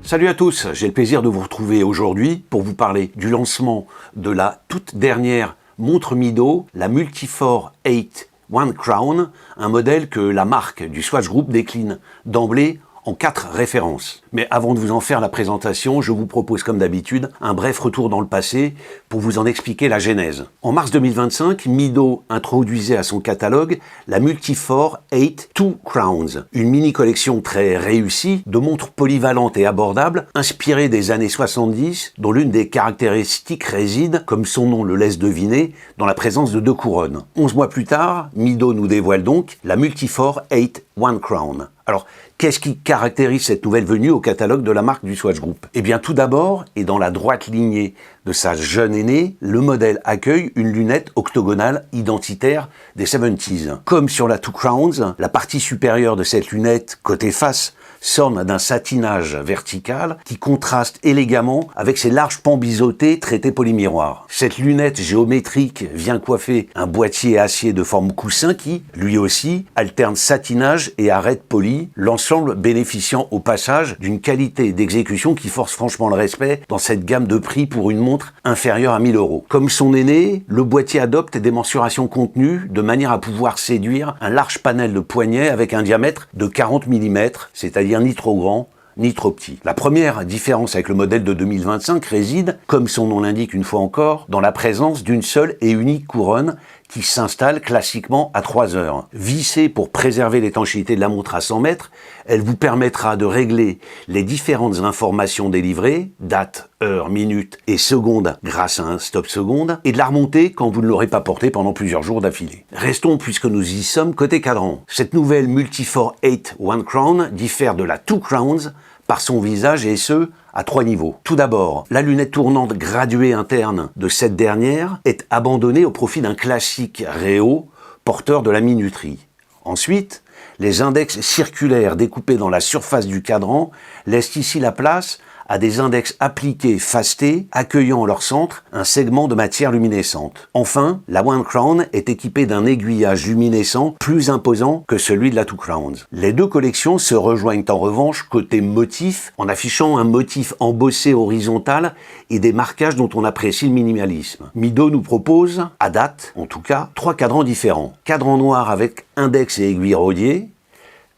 Salut à tous, j'ai le plaisir de vous retrouver aujourd'hui pour vous parler du lancement de la toute dernière montre Mido, la Multifor 8 One Crown, un modèle que la marque du Swatch Group décline d'emblée en 4 références. Mais avant de vous en faire la présentation, je vous propose comme d'habitude un bref retour dans le passé pour vous en expliquer la genèse. En mars 2025, Mido introduisait à son catalogue la Multifor 8 Two Crowns, une mini-collection très réussie de montres polyvalentes et abordables, inspirées des années 70, dont l'une des caractéristiques réside, comme son nom le laisse deviner, dans la présence de 2 couronnes. 11 mois plus tard, Mido nous dévoile donc la Multifor 8 One Crown. Alors, qu'est-ce qui caractérise cette nouvelle venue au catalogue de la marque du Swatch Group? Eh bien, tout d'abord, et dans la droite lignée de sa jeune aînée, le modèle accueille une lunette octogonale identitaire des 70s. Comme sur la Two Crowns, la partie supérieure de cette lunette, côté face, s'orne d'un satinage vertical qui contraste élégamment avec ses larges pans biseautés traités polymiroir. Cette lunette géométrique vient coiffer un boîtier acier de forme coussin qui, lui aussi, alterne satinage et arête polie, l'ensemble bénéficiant au passage d'une qualité d'exécution qui force franchement le respect dans cette gamme de prix pour une montre inférieure à 1000 €. Comme son aîné, le boîtier adopte des mensurations contenues de manière à pouvoir séduire un large panel de poignet avec un diamètre de 40 mm, c'est-à-dire ni trop grand, ni trop petit. La première différence avec le modèle de 2025 réside, comme son nom l'indique une fois encore, dans la présence d'une seule et unique couronne qui s'installe classiquement à 3 heures. Vissée pour préserver l'étanchéité de la montre à 100 mètres, elle vous permettra de régler les différentes informations délivrées, date, heure, minute et seconde grâce à un stop seconde, et de la remonter quand vous ne l'aurez pas portée pendant plusieurs jours d'affilée. Restons, puisque nous y sommes, côté cadran. Cette nouvelle Multifor 8 One Crown diffère de la Two Crowns par son visage, et ce, à 3 niveaux. Tout d'abord, la lunette tournante graduée interne de cette dernière est abandonnée au profit d'un classique réo porteur de la minuterie. Ensuite, les index circulaires découpés dans la surface du cadran laissent ici la place à des index appliqués fastés, accueillant en leur centre un segment de matière luminescente. Enfin, la One Crown est équipée d'un aiguillage luminescent plus imposant que celui de la Two Crowns. Les 2 collections se rejoignent en revanche côté motif, en affichant un motif embossé horizontal et des marquages dont on apprécie le minimalisme. Mido nous propose, à date en tout cas, 3 cadrans différents. Cadran noir avec index et aiguille rodier,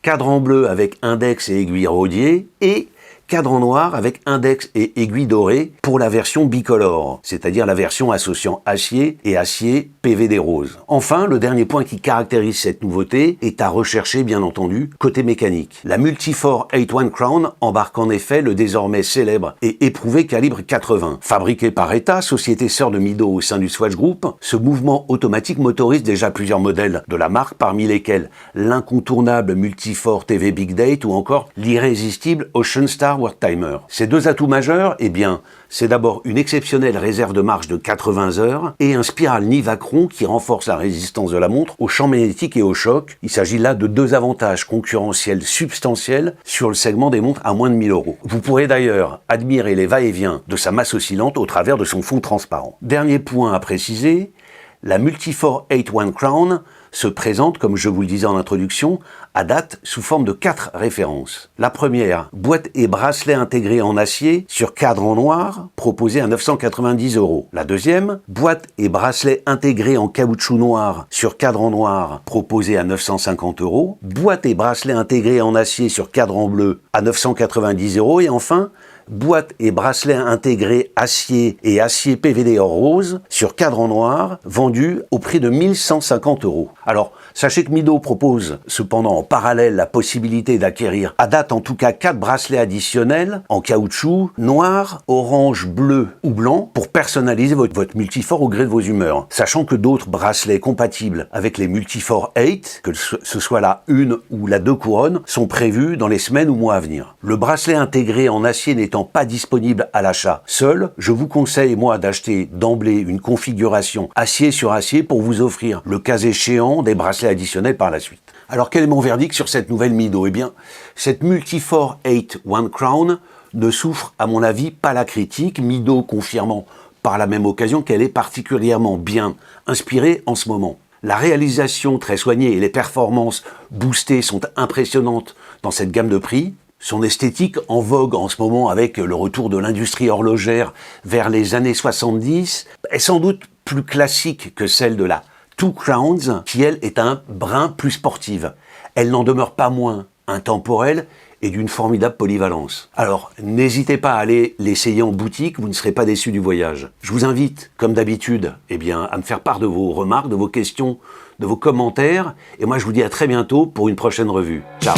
cadran bleu avec index et aiguille rodier, et cadran noir avec index et aiguille dorée pour la version bicolore, c'est-à-dire la version associant acier et acier PVD rose. Enfin, le dernier point qui caractérise cette nouveauté est à rechercher bien entendu côté mécanique. La Multifor 8 One Crown embarque en effet le désormais célèbre et éprouvé calibre 80. Fabriqué par ETA, société sœur de Mido au sein du Swatch Group, ce mouvement automatique motorise déjà plusieurs modèles de la marque, parmi lesquels l'incontournable Multifor TV Big Date ou encore l'irrésistible Ocean Star World Timer. Ces 2 atouts majeurs, eh bien, c'est d'abord une exceptionnelle réserve de marche de 80 heures et un spiral Nivacron qui renforce la résistance de la montre au champ magnétique et au choc. Il s'agit là de 2 avantages concurrentiels substantiels sur le segment des montres à moins de 1000 €. Vous pourrez d'ailleurs admirer les va-et-vient de sa masse oscillante au travers de son fond transparent. Dernier point à préciser, la Multifor 8 One Crown se présente, comme je vous le disais en introduction, à date sous forme de 4 références. La première, boîte et bracelet intégrés en acier sur cadran noir, proposé à 990 €. La deuxième, boîte et bracelet intégrés en caoutchouc noir sur cadran noir, proposé à 950 €. Boîte et bracelet intégrés en acier sur cadran bleu à 990 €. Et enfin, boîte et bracelet intégrés acier et acier PVD or rose sur cadran noir, vendu au prix de 1150 €. Alors, sachez que Mido propose cependant en parallèle la possibilité d'acquérir, à date en tout cas, 4 bracelets additionnels en caoutchouc, noir, orange, bleu ou blanc pour personnaliser votre Multifor au gré de vos humeurs. Sachant que d'autres bracelets compatibles avec les Multifor 8, que ce soit la 1 ou la 2 couronnes, sont prévus dans les semaines ou mois à venir. Le bracelet intégré en acier n'étant pas disponible à l'achat seul, je vous conseille, moi, d'acheter d'emblée une configuration acier sur acier pour vous offrir, le cas échéant, des bracelets additionnels par la suite. Alors quel est mon verdict sur cette nouvelle Mido? Eh bien, cette Multifor 8 One Crown ne souffre, à mon avis, pas la critique, Mido confirmant par la même occasion qu'elle est particulièrement bien inspirée en ce moment. La réalisation très soignée et les performances boostées sont impressionnantes dans cette gamme de prix. Son esthétique, en vogue en ce moment avec le retour de l'industrie horlogère vers les années 70, est sans doute plus classique que celle de la Two Crowns, qui elle est un brin plus sportive. Elle n'en demeure pas moins intemporelle et d'une formidable polyvalence. Alors, n'hésitez pas à aller l'essayer en boutique, vous ne serez pas déçus du voyage. Je vous invite, comme d'habitude, à me faire part de vos remarques, de vos questions, de vos commentaires, et moi je vous dis à très bientôt pour une prochaine revue. Ciao!